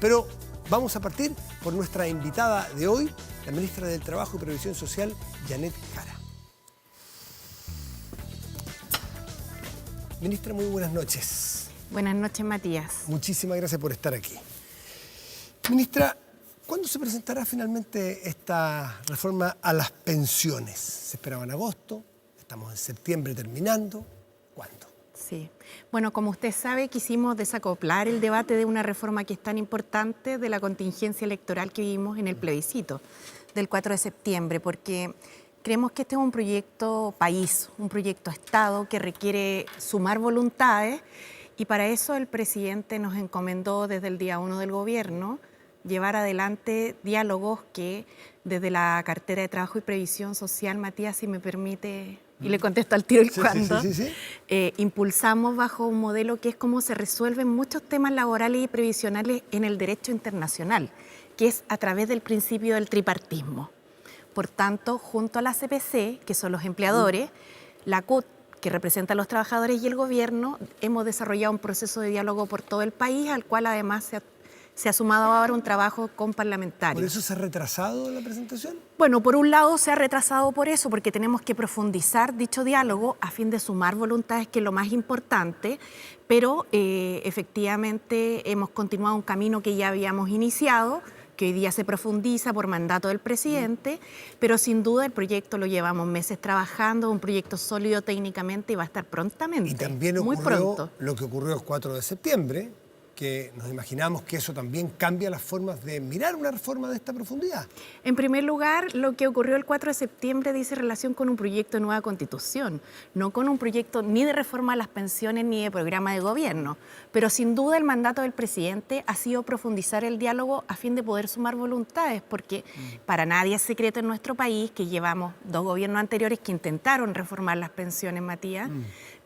Pero vamos a partir por nuestra invitada de hoy, la ministra del Trabajo y Previsión Social, Janet Jara. Ministra, muy buenas noches. Buenas noches, Matías. Muchísimas gracias por estar aquí. Ministra, ¿cuándo se presentará finalmente esta reforma a las pensiones? ¿Se esperaba en agosto? Estamos en septiembre terminando. ¿Cuándo? Sí. Bueno, como usted sabe, quisimos desacoplar el debate de una reforma que es tan importante de la contingencia electoral que vivimos en el plebiscito del 4 de septiembre, porque creemos que este es un proyecto país, un proyecto Estado que requiere sumar voluntades y para eso el presidente nos encomendó desde el día 1 del gobierno llevar adelante diálogos que desde la cartera de Trabajo y Previsión Social, Matías, si me permite, y le contesto al tiro el cuándo, impulsamos bajo un modelo que es cómo se resuelven muchos temas laborales y previsionales en el derecho internacional, que es a través del principio del tripartismo. Por tanto, junto a la CPC, que son los empleadores, la CUT, que representa a los trabajadores, y el gobierno, hemos desarrollado un proceso de diálogo por todo el país, al cual además se ha sumado ahora un trabajo con parlamentarios. ¿Por eso se ha retrasado la presentación? Bueno, por un lado se ha retrasado por eso, porque tenemos que profundizar dicho diálogo a fin de sumar voluntades, que es lo más importante, pero efectivamente hemos continuado un camino que ya habíamos iniciado, que hoy día se profundiza por mandato del presidente, pero sin duda el proyecto lo llevamos meses trabajando, un proyecto sólido técnicamente y va a estar prontamente, y también muy pronto. Lo que ocurrió el 4 de septiembre, que nos imaginamos que eso también cambia las formas de mirar una reforma de esta profundidad. En primer lugar, lo que ocurrió el 4 de septiembre dice relación con un proyecto de nueva constitución, no con un proyecto ni de reforma a las pensiones ni de programa de gobierno. Pero sin duda el mandato del presidente ha sido profundizar el diálogo a fin de poder sumar voluntades, porque para nadie es secreto en nuestro país que llevamos 2 gobiernos anteriores que intentaron reformar las pensiones, Matías,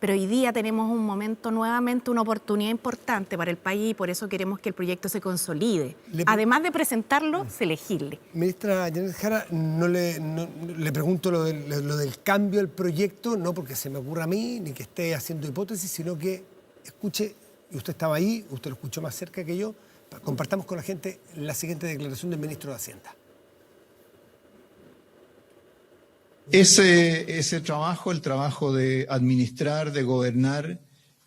pero hoy día tenemos un momento nuevamente, una oportunidad importante para el país y por eso queremos que el proyecto se consolide. Además de presentarlo, se legisle. Ministra Janet Jara, le pregunto lo del cambio del proyecto, no porque se me ocurra a mí, ni que esté haciendo hipótesis, sino que escuche, y usted estaba ahí, usted lo escuchó más cerca que yo, compartamos con la gente la siguiente declaración del ministro de Hacienda. Ese trabajo, el trabajo de administrar, de gobernar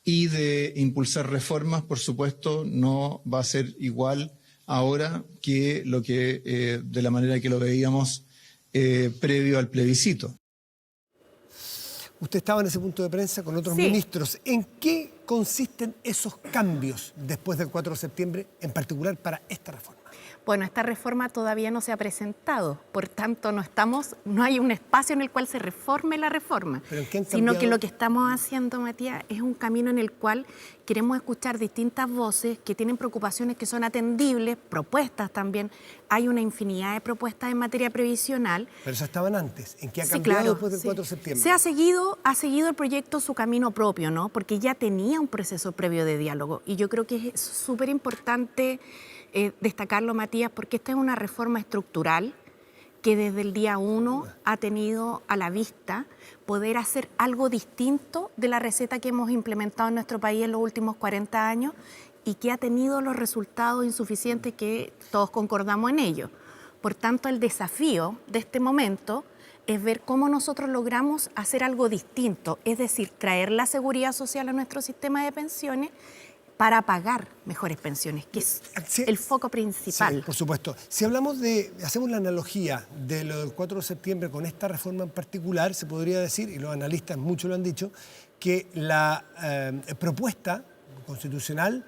y de impulsar reformas, por supuesto, no va a ser igual ahora que lo que de la manera que lo veíamos previo al plebiscito. Usted estaba en ese punto de prensa con otros ministros. ¿En qué consisten esos cambios después del 4 de septiembre, en particular para esta reforma? Bueno, esta reforma todavía no se ha presentado, por tanto no hay un espacio en el cual se reforme la reforma, sino que lo que estamos haciendo, Matías, es un camino en el cual queremos escuchar distintas voces que tienen preocupaciones que son atendibles, propuestas también. Hay una infinidad de propuestas en materia previsional. Pero esas estaban antes. ¿En qué ha cambiado después del 4 de septiembre? Ha seguido el proyecto su camino propio, ¿no? Porque ya tenía un proceso previo de diálogo y yo creo que es súper importante destacarlo, Matías, porque esta es una reforma estructural que desde el día 1 ha tenido a la vista poder hacer algo distinto de la receta que hemos implementado en nuestro país en los últimos 40 años y que ha tenido los resultados insuficientes que todos concordamos en ello. Por tanto, el desafío de este momento es ver cómo nosotros logramos hacer algo distinto, es decir, traer la seguridad social a nuestro sistema de pensiones para pagar mejores pensiones, que es el foco principal. Sí, por supuesto. Si hacemos la analogía de lo del 4 de septiembre con esta reforma en particular, se podría decir, y los analistas mucho lo han dicho, que la propuesta constitucional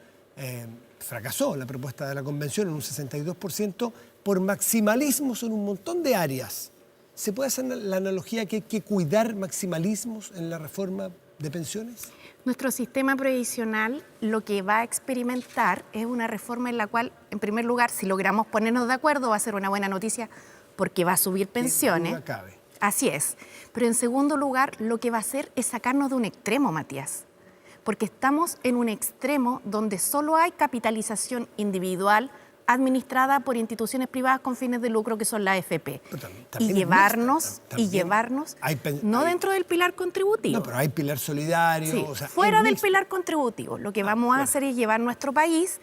fracasó, la propuesta de la Convención en un 62%, por maximalismos en un montón de áreas. ¿Se puede hacer la analogía que hay que cuidar maximalismos en la reforma de pensiones? Nuestro sistema previsional lo que va a experimentar es una reforma en la cual, en primer lugar, si logramos ponernos de acuerdo, va a ser una buena noticia porque va a subir pensiones. Que cabe. Así es. Pero en segundo lugar, lo que va a hacer es sacarnos de un extremo, Matías. Porque estamos en un extremo donde solo hay capitalización individual administrada por instituciones privadas con fines de lucro que son la AFP. Y llevarnos, no dentro del pilar contributivo. No, pero hay pilar solidario. Sí, o sea, fuera del pilar contributivo. Lo que vamos a hacer es llevar nuestro país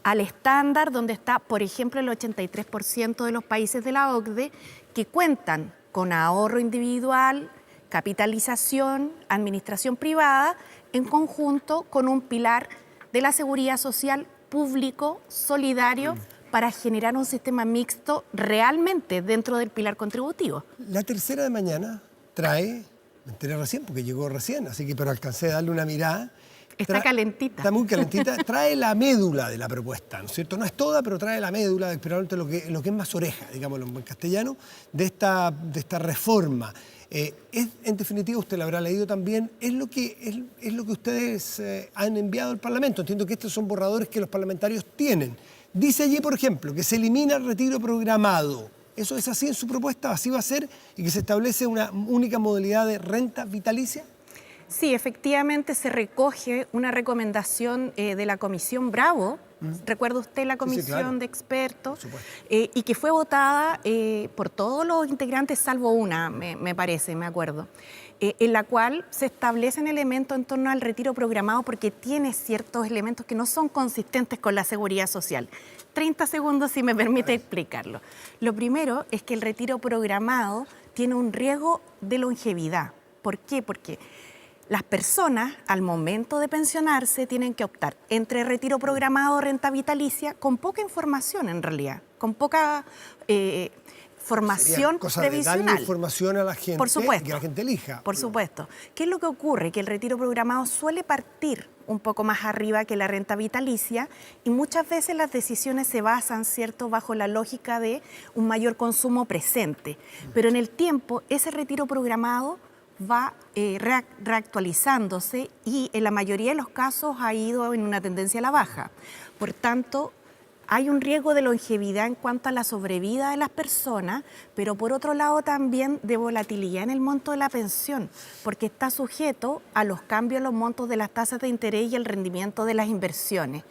al estándar donde está, por ejemplo, el 83% de los países de la OCDE que cuentan con ahorro individual, capitalización, administración privada, en conjunto con un pilar de la seguridad social público, solidario, para generar un sistema mixto realmente dentro del pilar contributivo. La tercera de mañana trae, me enteré recién porque llegó recién, así que pero alcancé a darle una mirada. Está calentita. Está muy calentita. Trae la médula de la propuesta, ¿no es cierto? No es toda, pero trae la médula, probablemente lo que es más oreja, digámoslo en castellano, de esta reforma. En definitiva, usted lo habrá leído también, es lo que ustedes han enviado al Parlamento. Entiendo que estos son borradores que los parlamentarios tienen. Dice allí, por ejemplo, que se elimina el retiro programado. ¿Eso es así en su propuesta? ¿Así va a ser? ¿Y que se establece una única modalidad de renta vitalicia? Sí, efectivamente se recoge una recomendación de la Comisión Bravo. ¿Recuerda usted la comisión claro, de expertos? Y que fue votada por todos los integrantes, salvo una, me parece, me acuerdo, en la cual se establecen elementos en torno al retiro programado porque tiene ciertos elementos que no son consistentes con la seguridad social. 30 segundos, si me permite explicarlo. Lo primero es que el retiro programado tiene un riesgo de longevidad. ¿Por qué? Porque las personas, al momento de pensionarse, tienen que optar entre retiro programado o renta vitalicia con poca información, en realidad, con poca formación previsional. De darle información a la gente, por supuesto, y que la gente elija. Por supuesto. ¿Qué es lo que ocurre? Que el retiro programado suele partir un poco más arriba que la renta vitalicia y muchas veces las decisiones se basan, ¿cierto?, bajo la lógica de un mayor consumo presente. Pero en el tiempo, ese retiro programado va reactualizándose y en la mayoría de los casos ha ido en una tendencia a la baja. Por tanto, hay un riesgo de longevidad en cuanto a la sobrevida de las personas, pero por otro lado también de volatilidad en el monto de la pensión, porque está sujeto a los cambios en los montos de las tasas de interés y el rendimiento de las inversiones.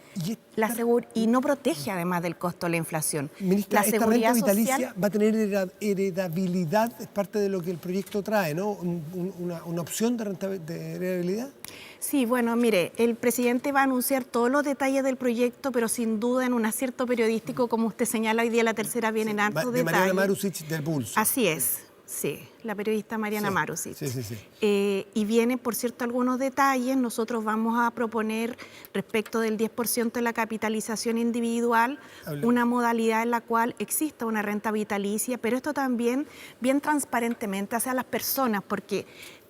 Y no protege además del costo de la inflación. Ministra, esta renta vitalicia social va a tener heredabilidad, es parte de lo que el proyecto trae, ¿no? Una opción de heredabilidad. Sí, bueno, mire, el presidente va a anunciar todos los detalles del proyecto, pero sin duda en un acierto periodístico, como usted señala, hoy día la tercera viene en hartos detalles. De Mariana Marusic del Pulso. Así es, sí, la periodista Mariana Marusic. Sí. Y vienen, por cierto, algunos detalles. Nosotros vamos a proponer, respecto del 10% de la capitalización individual, una modalidad en la cual exista una renta vitalicia, pero esto también bien transparentemente hacia las personas, porque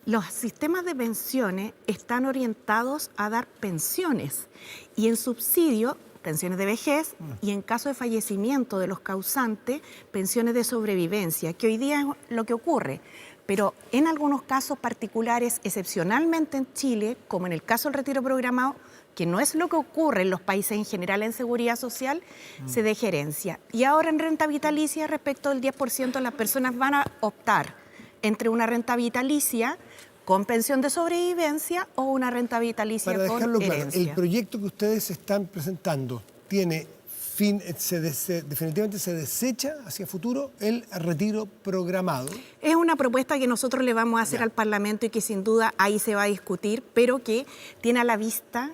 los sistemas de pensiones están orientados a dar pensiones y en subsidio, pensiones de vejez y en caso de fallecimiento de los causantes, pensiones de sobrevivencia, que hoy día es lo que ocurre. Pero en algunos casos particulares, excepcionalmente en Chile, como en el caso del retiro programado, que no es lo que ocurre en los países en general en seguridad social, se deja herencia. Y ahora en renta vitalicia, respecto del 10%, las personas van a optar entre una renta vitalicia con pensión de sobrevivencia o una renta vitalicia con herencia. Para dejarlo claro, el proyecto que ustedes están presentando tiene fin, definitivamente se desecha hacia futuro el retiro programado. Es una propuesta que nosotros le vamos a hacer al Parlamento y que sin duda ahí se va a discutir, pero que tiene a la vista,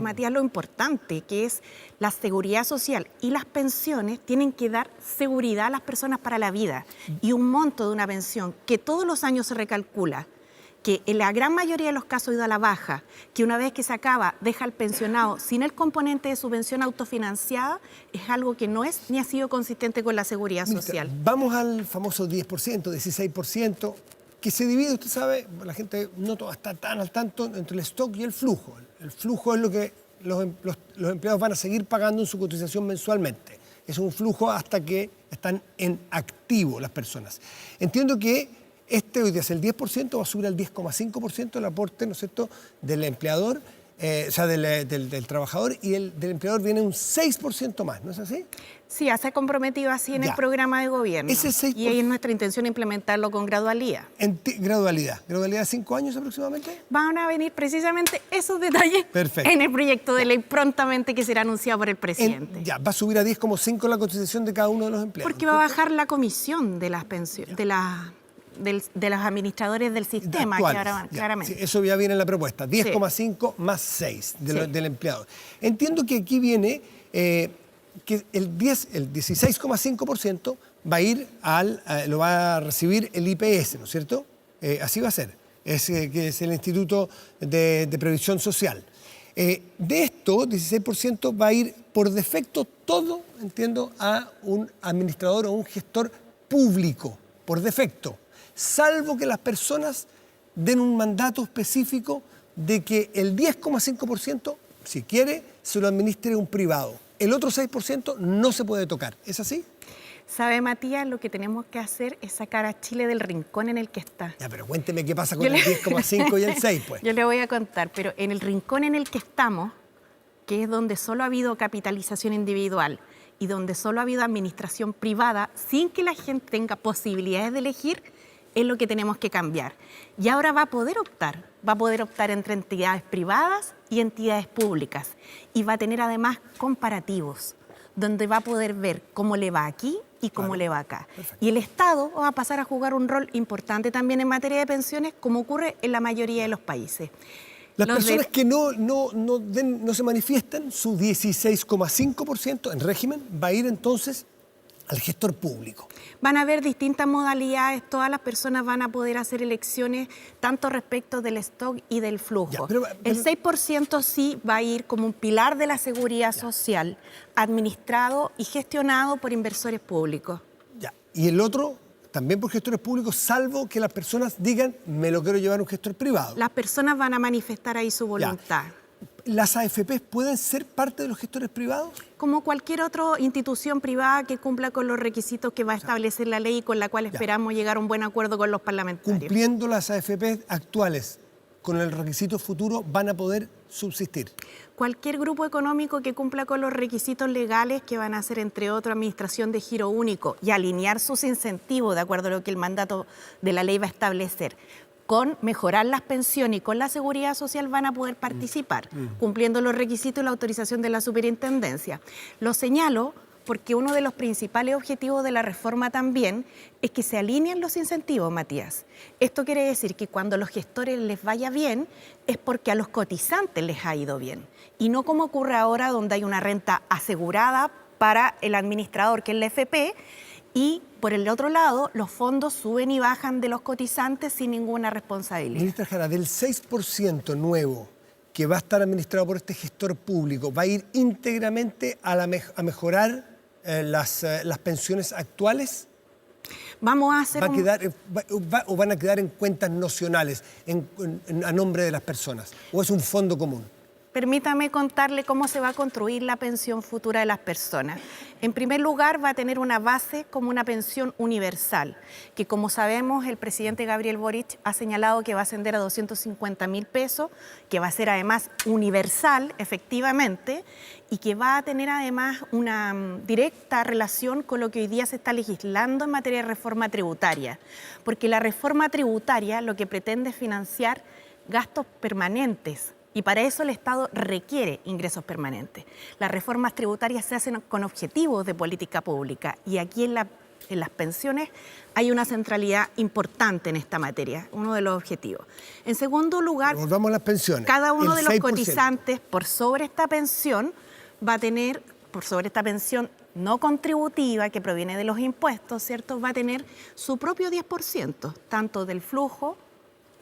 Matías, lo importante, que es la seguridad social y las pensiones tienen que dar seguridad a las personas para la vida. Y un monto de una pensión que todos los años se recalcula, que en la gran mayoría de los casos ha ido a la baja, que una vez que se acaba deja al pensionado sin el componente de su pensión autofinanciada, es algo que no es ni ha sido consistente con la seguridad social. Vamos al famoso 10%, 16%, que se divide, usted sabe, la gente no está tan al tanto entre el stock y el flujo. El flujo es lo que los empleados van a seguir pagando en su cotización mensualmente. Es un flujo hasta que están en activo las personas. Entiendo que hoy día es el 10%, va a subir al 10,5% el aporte, ¿no es cierto?, del empleador o sea, del trabajador, y el del empleador viene un 6% más, ¿no es así? Sí, se ha comprometido así en Ya. el programa de gobierno. Ese 6%. Y ahí es nuestra intención implementarlo con gradualidad. Gradualidad de 5 años aproximadamente. Van a venir precisamente esos detalles Perfecto. en el proyecto de ley prontamente que será anunciado por el presidente. Ya, va a subir a 10,5 la cotización de cada uno de los empleados. Porque va a bajar la comisión de las pensiones, de los administradores del sistema, Actuales, que ahora ya. claramente. Sí, eso ya viene en la propuesta, 10,5 más 6 del empleado. Entiendo que aquí viene que el 16,5% va a ir lo va a recibir el IPS, ¿no es cierto? Así va a ser, que es el Instituto de Previsión Social. De esto, 16% va a ir por defecto todo, entiendo, a un administrador o un gestor público, por defecto, salvo que las personas den un mandato específico de que el 10,5%, si quiere, se lo administre un privado. El otro 6% no se puede tocar. ¿Es así? ¿Sabe, Matías? Lo que tenemos que hacer es sacar a Chile del rincón en el que está. Ya, pero cuénteme qué pasa con el 10,5 y el 6, pues. Yo le voy a contar, pero en el rincón en el que estamos, que es donde solo ha habido capitalización individual y donde solo ha habido administración privada, sin que la gente tenga posibilidades de elegir, es lo que tenemos que cambiar. Y ahora va a poder optar entre entidades privadas y entidades públicas. Y va a tener además comparativos, donde va a poder ver cómo le va aquí y cómo le va acá. Perfecto. Y el Estado va a pasar a jugar un rol importante también en materia de pensiones, como ocurre en la mayoría de los países. Las personas que no se manifiestan, su 16,5% en régimen va a ir entonces al gestor público. Van a haber distintas modalidades, todas las personas van a poder hacer elecciones tanto respecto del stock y del flujo. Ya, pero, el 6% sí va a ir como un pilar de la seguridad social, administrado y gestionado por inversores públicos. Ya. Y el otro también por gestores públicos, salvo que las personas digan, me lo quiero llevar a un gestor privado. Las personas van a manifestar ahí su voluntad. Ya. ¿Las AFPs pueden ser parte de los gestores privados? Como cualquier otra institución privada que cumpla con los requisitos que va a establecer la ley y con la cual esperamos llegar a un buen acuerdo con los parlamentarios. Cumpliendo las AFPs actuales con el requisito futuro, ¿van a poder subsistir? Cualquier grupo económico que cumpla con los requisitos legales, que van a ser, entre otros, administración de giro único y alinear sus incentivos de acuerdo a lo que el mandato de la ley va a establecer, con mejorar las pensiones y con la seguridad social, van a poder participar, cumpliendo los requisitos y la autorización de la superintendencia. Lo señalo porque uno de los principales objetivos de la reforma también es que se alineen los incentivos, Matías. Esto quiere decir que cuando a los gestores les vaya bien, es porque a los cotizantes les ha ido bien. Y no como ocurre ahora, donde hay una renta asegurada para el administrador, que es la FP, y por el otro lado, los fondos suben y bajan de los cotizantes sin ninguna responsabilidad. Ministra Jara, del 6% nuevo que va a estar administrado por este gestor público, ¿va a ir íntegramente a mejorar las pensiones actuales? Vamos a hacer ¿O van a quedar en cuentas nocionales a nombre de las personas? ¿O es un fondo común? Permítame contarle cómo se va a construir la pensión futura de las personas. En primer lugar, va a tener una base como una pensión universal, que como sabemos el presidente Gabriel Boric ha señalado que va a ascender a 250.000 pesos, que va a ser además universal, efectivamente, y que va a tener además una directa relación con lo que hoy día se está legislando en materia de reforma tributaria. Porque la reforma tributaria lo que pretende es financiar gastos permanentes, y para eso el Estado requiere ingresos permanentes. Las reformas tributarias se hacen con objetivos de política pública y aquí en las pensiones hay una centralidad importante en esta materia, uno de los objetivos. En segundo lugar, volvamos a las pensiones. Cada uno de los 6%. Cotizantes por sobre esta pensión va a tener, por sobre esta pensión no contributiva que proviene de los impuestos, ¿cierto? Va a tener su propio 10%, tanto del flujo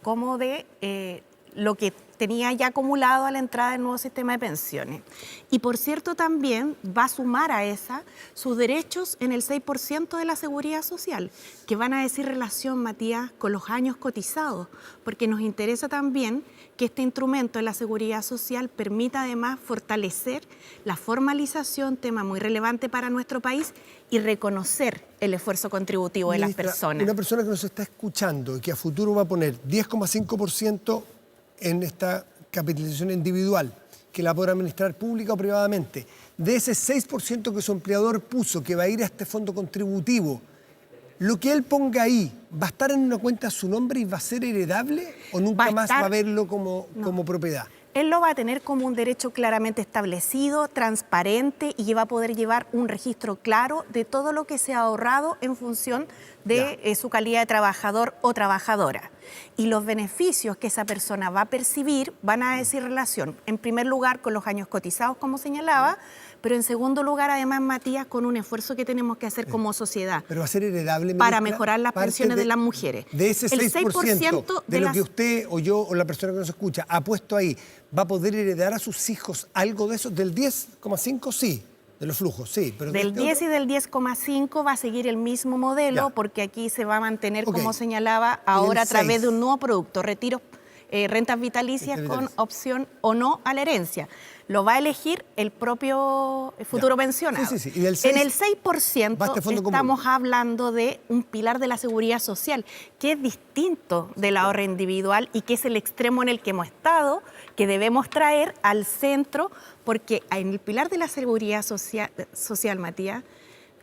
como de lo que tenía ya acumulado a la entrada del nuevo sistema de pensiones. Y por cierto también va a sumar a esa sus derechos en el 6% de la seguridad social, que van a decir relación, Matías, con los años cotizados, porque nos interesa también que este instrumento de la seguridad social permita además fortalecer la formalización, tema muy relevante para nuestro país, y reconocer el esfuerzo contributivo de las personas. Una persona que nos está escuchando y que a futuro va a poner 10,5% en esta capitalización individual, que la podrá administrar pública o privadamente, de ese 6% que su empleador puso, que va a ir a este fondo contributivo, lo que él ponga ahí, ¿va a estar en una cuenta a su nombre y va a ser heredable o nunca más va a verlo como propiedad? Él lo va a tener como un derecho claramente establecido, transparente, y va a poder llevar un registro claro de todo lo que se ha ahorrado en función de su calidad de trabajador o trabajadora. Y los beneficios que esa persona va a percibir van a decir relación, en primer lugar, con los años cotizados, como señalaba, pero en segundo lugar, además, Matías, con un esfuerzo que tenemos que hacer como sociedad. Pero va a ser heredable, para mejorar las pensiones de las mujeres. De ese 6% de lo que usted o yo o la persona que nos escucha ha puesto ahí, ¿va a poder heredar a sus hijos algo de eso? ¿Del 10,5? Sí. De los flujos, sí. Pero del 10 y del 10,5 va a seguir el mismo modelo, porque aquí se va a mantener, como señalaba, ahora a través de un nuevo producto, retiros, rentas vitalicias con opción o no a la herencia. Lo va a elegir el propio futuro pensionado. Sí, sí, sí. ¿Y del 6, en el 6% estamos hablando de un pilar de la seguridad social, que es distinto del ahorro individual y que es el extremo en el que hemos estado, que debemos traer al centro, porque en el pilar de la seguridad social, Matías,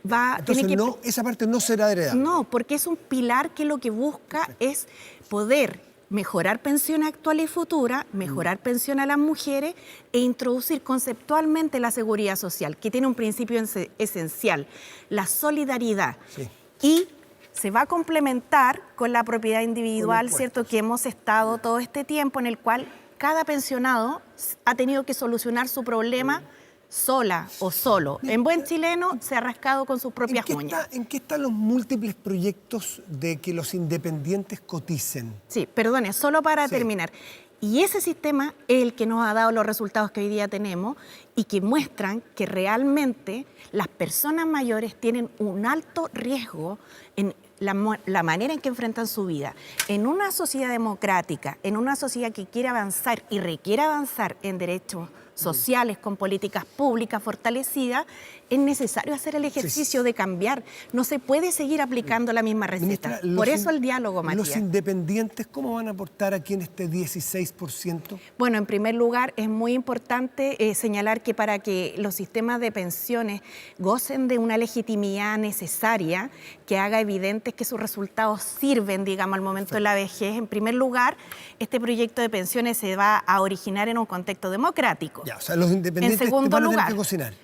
entonces esa parte no será heredable. No, porque es un pilar que lo que busca es poder mejorar pensión actual y futura, mejorar pensión a las mujeres e introducir conceptualmente la seguridad social, que tiene un principio esencial, la solidaridad. Sí. Y se va a complementar con la propiedad individual, ¿cierto?, que hemos estado todo este tiempo en el cual cada pensionado ha tenido que solucionar su problema sola o solo. En buen chileno se ha rascado con sus propias uñas. ¿En qué están los múltiples proyectos de que los independientes coticen? Sí, perdone, solo para terminar. Y ese sistema es el que nos ha dado los resultados que hoy día tenemos y que muestran que realmente las personas mayores tienen un alto riesgo en la manera en que enfrentan su vida. En una sociedad democrática, en una sociedad que quiere avanzar y requiere avanzar en derechos sociales, con políticas públicas fortalecidas, es necesario hacer el ejercicio de cambiar. No se puede seguir aplicando la misma receta. Ministra, por eso el diálogo, Matías. ¿Los independientes cómo van a aportar aquí en este 16%? Bueno, en primer lugar, es muy importante señalar que para que los sistemas de pensiones gocen de una legitimidad necesaria, que haga evidentes que sus resultados sirven, digamos, al momento de la vejez, en primer lugar, este proyecto de pensiones se va a originar en un contexto democrático. Ya, o sea, los independientes en segundo van a lugar, tener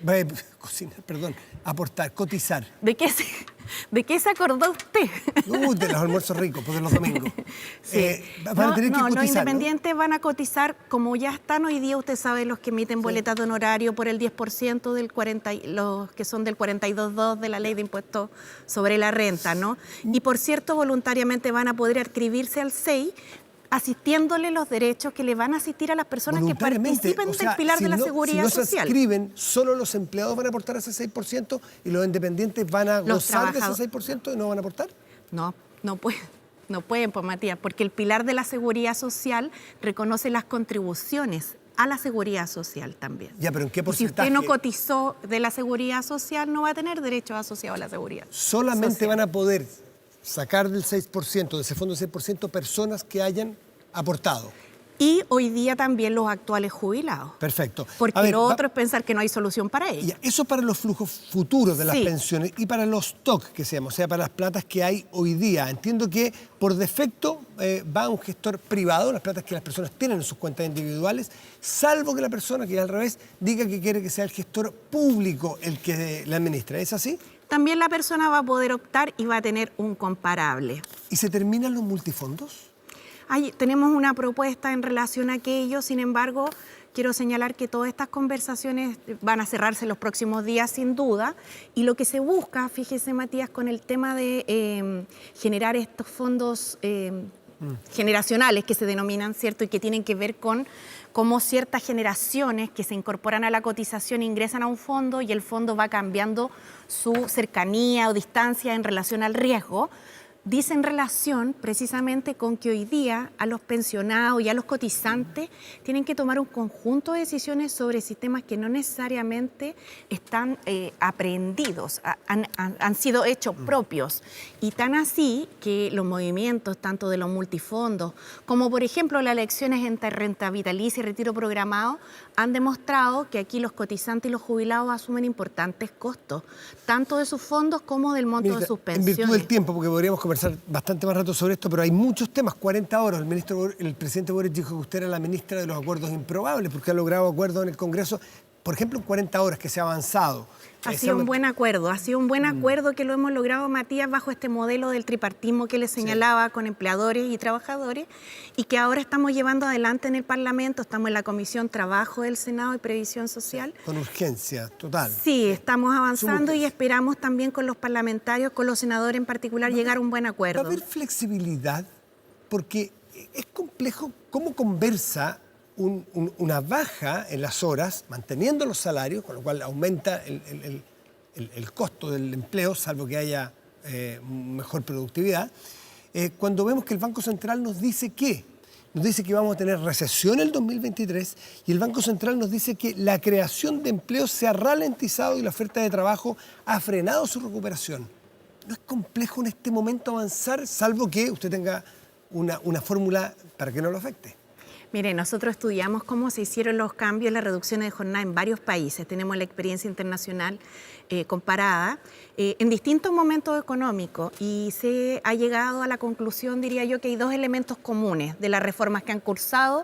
que aportar, cotizar. ¿De qué se acordó usted? De los almuerzos ricos, pues de los domingos. Sí. Van a tener que cotizar, los independientes van a cotizar como ya están hoy día, usted sabe, los que emiten boletas de honorario por el 10% los que son del 42.2 de la ley de impuestos sobre la renta, ¿no? Y por cierto, voluntariamente van a poder adscribirse al SEI, asistiéndole los derechos que le van a asistir a las personas que participen del pilar de la seguridad social. Si no se adscriben, solo los empleados van a aportar ese 6% y los independientes van a gozar de ese 6% y no van a aportar. No pueden, pues, Matías, porque el pilar de la seguridad social reconoce las contribuciones a la seguridad social también. Ya, pero ¿en qué porcentaje? Y si usted no cotizó de la seguridad social, no va a tener derechos asociados a la seguridad solamente social. Van a poder sacar del 6%, de ese fondo del 6%, personas que hayan aportado. Y hoy día también los actuales jubilados. Perfecto. Porque lo otro es pensar que no hay solución para ello. Eso para los flujos futuros de las pensiones y para los TOC que se llama, o sea, para las platas que hay hoy día. Entiendo que por defecto va a un gestor privado, las platas que las personas tienen en sus cuentas individuales, salvo que la persona, que al revés, diga que quiere que sea el gestor público el que la administra. ¿Es así? También la persona va a poder optar y va a tener un comparable. ¿Y se terminan los multifondos? Tenemos una propuesta en relación a aquello, sin embargo, quiero señalar que todas estas conversaciones van a cerrarse en los próximos días, sin duda, y lo que se busca, fíjese, Matías, con el tema de generar estos fondos generacionales que se denominan, ¿cierto?, y que tienen que ver con cómo ciertas generaciones que se incorporan a la cotización ingresan a un fondo y el fondo va cambiando su cercanía o distancia en relación al riesgo. dice en relación precisamente con que hoy día a los pensionados y a los cotizantes tienen que tomar un conjunto de decisiones sobre sistemas que no necesariamente están aprehendidos, han sido hechos propios. Y tan así que los movimientos, tanto de los multifondos, como por ejemplo las elecciones entre renta vitalicia y retiro programado, han demostrado que aquí los cotizantes y los jubilados asumen importantes costos, tanto de sus fondos como del monto de sus pensiones. En virtud del tiempo, porque podríamos conversar bastante más rato sobre esto, pero hay muchos temas, 40 horas. El presidente Boric dijo que usted era la ministra de los acuerdos improbables, porque ha logrado acuerdos en el Congreso, por ejemplo, en 40 horas, que se ha avanzado. Ha sido un buen acuerdo, que lo hemos logrado, Matías, bajo este modelo del tripartismo que le señalaba, con empleadores y trabajadores, y que ahora estamos llevando adelante en el Parlamento. Estamos en la Comisión Trabajo del Senado y Previsión Social. Con urgencia, total. Sí, estamos avanzando y esperamos también con los parlamentarios, con los senadores en particular, llegar a un buen acuerdo. ¿Va a haber flexibilidad? Porque es complejo cómo conversa una baja en las horas, manteniendo los salarios, con lo cual aumenta el costo del empleo, salvo que haya mejor productividad, cuando vemos que el Banco Central nos dice que vamos a tener recesión en el 2023 y el Banco Central nos dice que la creación de empleo se ha ralentizado y la oferta de trabajo ha frenado su recuperación. ¿No es complejo en este momento avanzar, salvo que usted tenga una fórmula para que no lo afecte? Mire, nosotros estudiamos cómo se hicieron los cambios, las reducciones de jornada en varios países. Tenemos la experiencia internacional comparada en distintos momentos económicos y se ha llegado a la conclusión, diría yo, que hay dos elementos comunes de las reformas que han cursado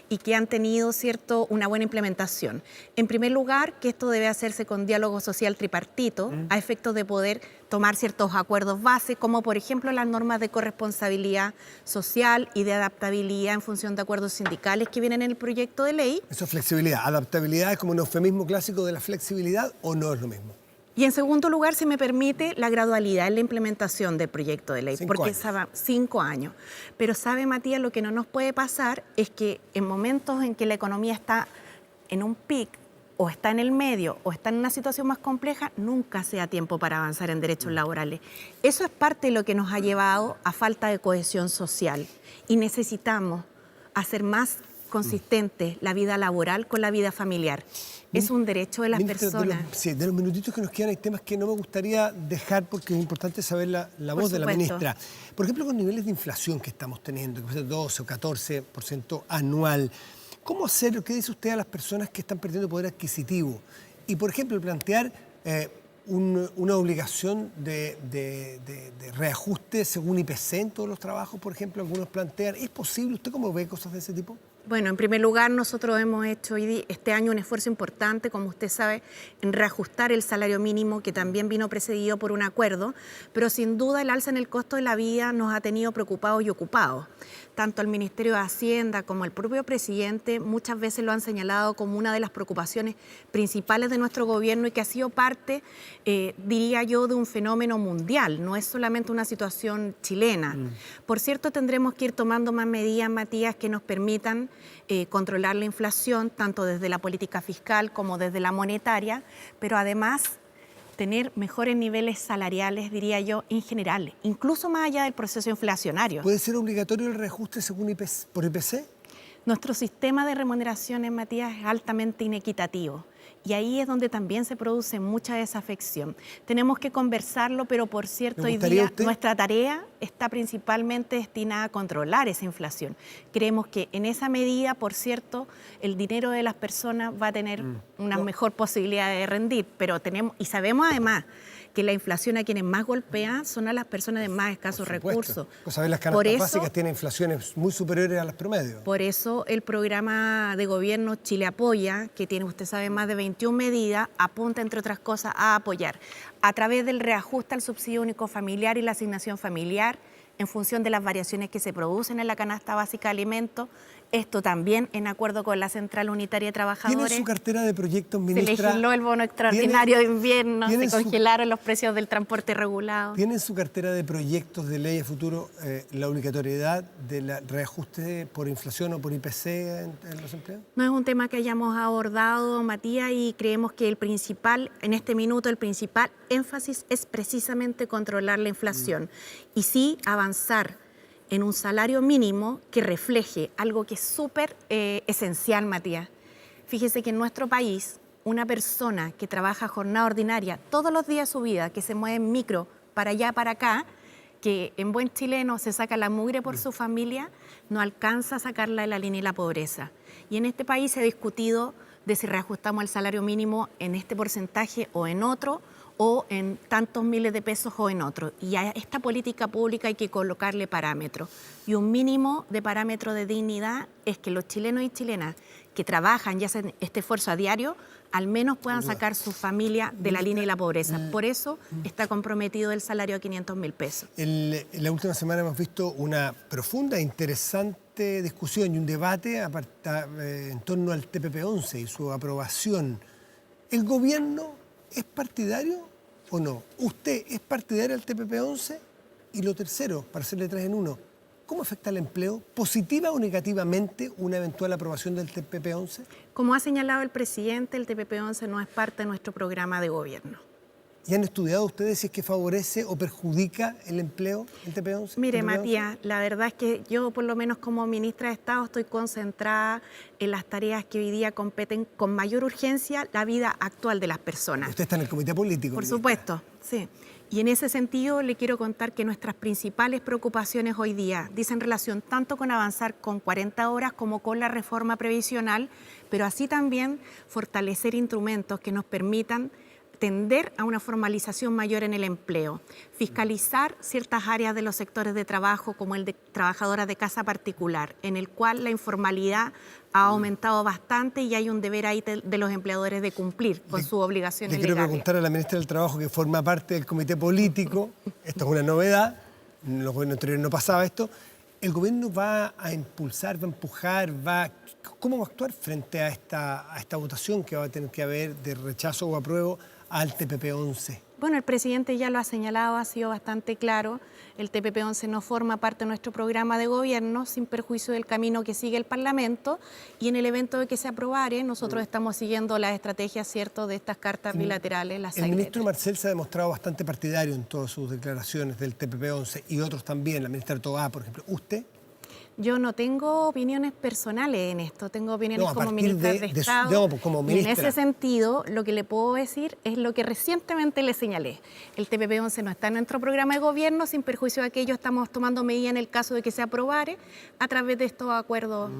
y que han tenido, ¿cierto?, una buena implementación. En primer lugar, que esto debe hacerse con diálogo social tripartito, a efectos de poder tomar ciertos acuerdos base, como por ejemplo las normas de corresponsabilidad social y de adaptabilidad en función de acuerdos sindicales que vienen en el proyecto de ley. Eso es flexibilidad. ¿Adaptabilidad es como un eufemismo clásico de la flexibilidad o no es lo mismo? Y en segundo lugar, si me permite, la gradualidad en la implementación del proyecto de ley. 5 años. Pero sabe, Matías, lo que no nos puede pasar es que en momentos en que la economía está en un pic, o está en el medio, o está en una situación más compleja, nunca sea tiempo para avanzar en derechos laborales. Eso es parte de lo que nos ha llevado a falta de cohesión social. Y necesitamos hacer más consistente la vida laboral con la vida familiar. Es un derecho de las personas. De los minutitos que nos quedan hay temas que no me gustaría dejar porque es importante saber la voz de la ministra. Por ejemplo, con niveles de inflación que estamos teniendo, que es 12 o 14% anual. ¿Cómo hacer, qué dice usted a las personas que están perdiendo poder adquisitivo? Y, por ejemplo, plantear una obligación de reajuste según IPC en todos los trabajos, por ejemplo, algunos plantean. ¿Es posible? ¿Usted cómo ve cosas de ese tipo? Bueno, en primer lugar, nosotros hemos hecho este año un esfuerzo importante, como usted sabe, en reajustar el salario mínimo, que también vino precedido por un acuerdo, pero sin duda el alza en el costo de la vida nos ha tenido preocupados y ocupados. Tanto el Ministerio de Hacienda como el propio presidente muchas veces lo han señalado como una de las preocupaciones principales de nuestro gobierno y que ha sido parte, diría yo, de un fenómeno mundial, no es solamente una situación chilena. Por cierto, tendremos que ir tomando más medidas, Matías, que nos permitan controlar la inflación, tanto desde la política fiscal como desde la monetaria, pero además tener mejores niveles salariales, diría yo, en general, incluso más allá del proceso inflacionario. ¿Puede ser obligatorio el reajuste según por IPC? Nuestro sistema de remuneraciones, Matías, es altamente inequitativo. Y ahí es donde también se produce mucha desafección. Tenemos que conversarlo, pero por cierto, hoy día nuestra tarea está principalmente destinada a controlar esa inflación. Creemos que en esa medida, por cierto, el dinero de las personas va a tener una mejor posibilidad de rendir, pero sabemos además que la inflación a quienes más golpea son a las personas de más escasos recursos. Pues a ver, las canastas básicas tienen inflaciones muy superiores a las promedios. Por eso el programa de gobierno Chile Apoya, que tiene, usted sabe, más de 21 medidas, apunta, entre otras cosas, a apoyar a través del reajuste al subsidio único familiar y la asignación familiar en función de las variaciones que se producen en la canasta básica de alimentos, Esto también en acuerdo con la Central Unitaria de Trabajadores. ¿Tiene su cartera de proyectos, Se ministra? legisló el bono extraordinario de invierno, se ¿tiene congelaron los precios del transporte regulado. ¿Tiene en su cartera de proyectos de ley a futuro la obligatoriedad del reajuste por inflación o por IPC en los empleos? No es un tema que hayamos abordado, Matías, y creemos que en este minuto, el principal énfasis es precisamente controlar la inflación y sí avanzar en un salario mínimo que refleje algo que es súper esencial, Matías. Fíjese que en nuestro país, una persona que trabaja jornada ordinaria todos los días de su vida, que se mueve en micro para allá, para acá, que en buen chileno se saca la mugre por su familia, no alcanza a sacarla de la línea de la pobreza. Y en este país se ha discutido de si reajustamos el salario mínimo en este porcentaje o en otro, o en tantos miles de pesos o en otro. Y a esta política pública hay que colocarle parámetros. Y un mínimo de parámetro de dignidad es que los chilenos y chilenas que trabajan y hacen este esfuerzo a diario, al menos puedan sacar su familia de la línea de la pobreza. Por eso está comprometido el salario a 500.000 pesos. En la última semana hemos visto una profunda e interesante discusión y un debate en torno al TPP-11 y su aprobación. ¿El gobierno es partidario o no? ¿Usted es partidario del TPP-11? Y lo tercero, para hacerle 3 en 1, ¿cómo afecta al empleo? ¿Positiva o negativamente una eventual aprobación del TPP-11? Como ha señalado el presidente, el TPP-11 no es parte de nuestro programa de gobierno. ¿Y han estudiado ustedes si es que favorece o perjudica el empleo, el TPP-11? Mire, Matías, la verdad es que yo, por lo menos como ministra de Estado, estoy concentrada en las tareas que hoy día competen con mayor urgencia la vida actual de las personas. Usted está en el comité político. Por ministra. supuesto, sí. Y en ese sentido le quiero contar que nuestras principales preocupaciones hoy día dicen relación tanto con avanzar con 40 horas como con la reforma previsional, pero así también fortalecer instrumentos que nos permitan tender a una formalización mayor en el empleo, fiscalizar ciertas áreas de los sectores de trabajo como el de trabajadoras de casa particular, en el cual la informalidad ha aumentado bastante y hay un deber ahí de los empleadores de cumplir con sus obligaciones legales. Le quiero preguntar a la ministra del Trabajo, que forma parte del comité político, esto es una novedad, en los gobiernos anteriores no pasaba esto, ¿el gobierno va a impulsar, va a empujar, cómo va a actuar frente a esta votación que va a tener que haber de rechazo o apruebo al TPP-11? Bueno, el presidente ya lo ha señalado, ha sido bastante claro. El TPP-11 no forma parte de nuestro programa de gobierno, sin perjuicio del camino que sigue el Parlamento. Y en el evento de que se aprobare, nosotros estamos siguiendo las estrategias, ¿cierto?, de estas cartas bilaterales, las El side ministro letters. Marcel se ha demostrado bastante partidario en todas sus declaraciones del TPP-11 y otros también, la ministra Tobá, por ejemplo. ¿Usted? Yo no tengo opiniones personales en esto, tengo opiniones No, a como partir ministra de de su- Estado. no, como y en ministra. ese sentido, lo que le puedo decir es lo que recientemente le señalé. El TPP-11 no está en nuestro programa de gobierno, sin perjuicio de aquello estamos tomando medidas en el caso de que se aprobare a través de estos acuerdos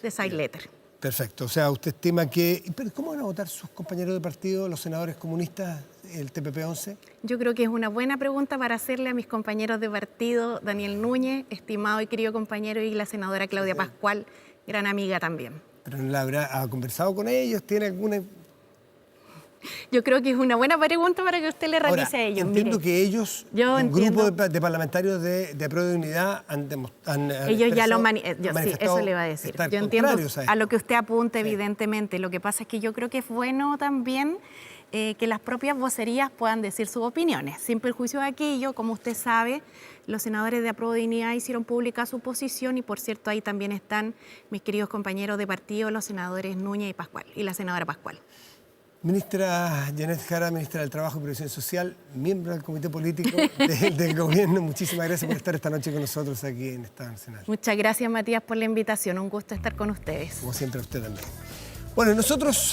de side letter. Perfecto. O sea, usted estima que... ¿Pero cómo van a votar sus compañeros de partido, los senadores comunistas, el TPP-11? Yo creo que es una buena pregunta para hacerle a mis compañeros de partido, Daniel Núñez, estimado y querido compañero, y la senadora Claudia Pascual, gran amiga también. ¿Pero ha conversado con ellos? ¿Tiene alguna...? Yo creo que es una buena pregunta para que usted le realice Ahora, a ellos. entiendo Mire, que ellos, yo un entiendo- grupo de parlamentarios de Apruebo de Dignidad, ellos ya lo han sí, manifestado eso le va a decir. estar Yo entiendo contrarios a esto. lo que usted apunta, evidentemente. Lo que pasa es que yo creo que es bueno también que las propias vocerías puedan decir sus opiniones. Sin perjuicio de aquello, como usted sabe, los senadores de Apruebo de Dignidad hicieron pública su posición y, por cierto, ahí también están mis queridos compañeros de partido, los senadores Núñez y Pascual, y la senadora Pascual. Ministra Janet Jara, ministra del Trabajo y Previsión Social, miembro del comité político del gobierno, muchísimas gracias por estar esta noche con nosotros aquí en Estado Nacional. Muchas gracias, Matías, por la invitación. Un gusto estar con ustedes. Como siempre, usted también. Bueno, nosotros